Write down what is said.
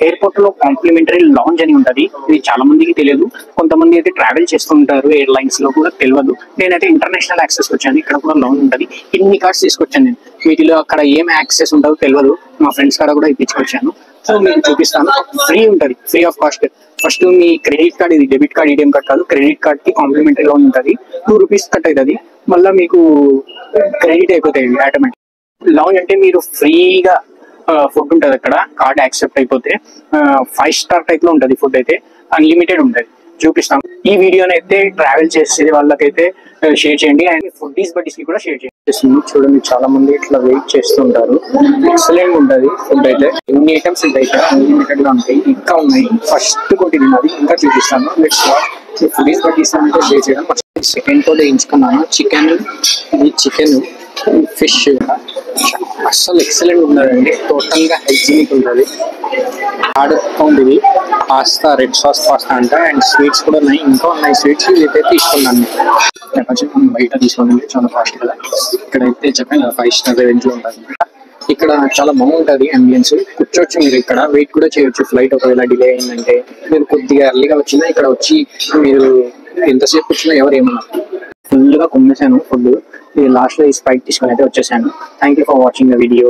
Airport లో complementary lounge అని ఉంటది. ఇది చాలా మందికి తెలియదు, కొంతమంది అయితే ట్రావెల్ చేస్తూ ఉంటారు ఎయిర్లైన్స్ లో కూడా తెలియదు. నేనైతే ఇంటర్నేషనల్ యాక్సెస్ వచ్చాను, ఇక్కడ కూడా లాంజ్ ఉంటది. ఇన్ని కార్డ్స్ తీసుకొచ్చాను నేను, వీటిలో అక్కడ ఏం యాక్సెస్ ఉంటుందో తెలియదు, మా ఫ్రెండ్స్ కాడ కూడా ఇప్పించుకొచ్చాను. సో మీకు చూపిస్తాను, ఫ్రీ ఉంటది, free of cost. First me credit card, ఇది డెబిట్ కార్డ్ ఏటీఎం కార్డ్ కాదు, క్రెడిట్ కార్డ్ కి కాంప్లిమెంటరీ లోన్ ఉంటది. ₹2 కట్ అవుతుంది, మళ్ళీ మీకు క్రెడిట్ అయిపోతాయి ఆటోమేటిక్. లాంజ్ అంటే మీరు ఫ్రీగా ఫుడ్ ఉంటది అక్కడ, కార్డ్ యాక్సెప్ట్ అయిపోతే 5 స్టార్ టైప్ లో ఉంటది ఫుడ్, అయితే అన్లిమిటెడ్ ఉంటది. చూపిస్తాం ఈ వీడియోని అయితే ట్రావెల్ చేసే వాళ్ళకైతే షేర్ చేయండి, అండ్ ఫుడ్డీస్ బడ్డీస్ కి కూడా షేర్ చేయండి. చూడండి చాలా మంది ఇట్లా వెయిట్ చేస్తుంటారు, ఎక్సలెంట్ ఉంటది ఫుడ్ అయితే. ఎన్ని ఐటమ్స్ ఉంటాయి ఇక్కడ, అన్లిమిటెడ్ గా ఉంటాయి, ఇంకా ఉన్నాయి. ఫస్ట్ కొట్టి తిన్నది ఇంకా చూపిస్తాను. Let's watch. ఫుడ్డీస్ బడ్డీస్ అంటే షేర్ చేయడం. సెకండ్ కూడా ఎంచుకున్నాను, చికెన్. ఇది చికెన్, ఫిష్ అస్సలు ఎక్సలెంట్ ఉన్నదండి, టోటల్ గా హైజీనిక్ ఉంటుంది. ఆర్డర్ ఇది పాస్తా, రెడ్ సాస్ పాస్తా అంట, అండ్ స్వీట్స్ కూడా ఉన్నాయి, ఇంకా ఉన్నాయి స్వీట్స్. ఇదైతే తీసుకున్నాను మనం బయట తీసుకున్నాం చాలా కాస్ట్ కదా. ఇక్కడైతే చెప్పాను 5 స్టార్ రేంజ్ లో ఉంటుంది. ఇక్కడ చాలా బాగుంటది అంబియన్స్, కూర్చోవచ్చు మీరు, ఇక్కడ వెయిట్ కూడా చేయొచ్చు. ఫ్లైట్ ఒకవేళ డిలే అయిందంటే మీరు కొద్దిగా ఎర్లీగా వచ్చినా ఇక్కడ వచ్చి మీరు ఎంతసేపు వచ్చినా ఎవరు ఏమన్నా. ఫుల్ గా కొమ్మేశాను ఫుడ్, లాస్ట్ లో ఈ స్ప్రైట్ తీసుకొని అయితే వచ్చేసాను. Thank you for watching the video.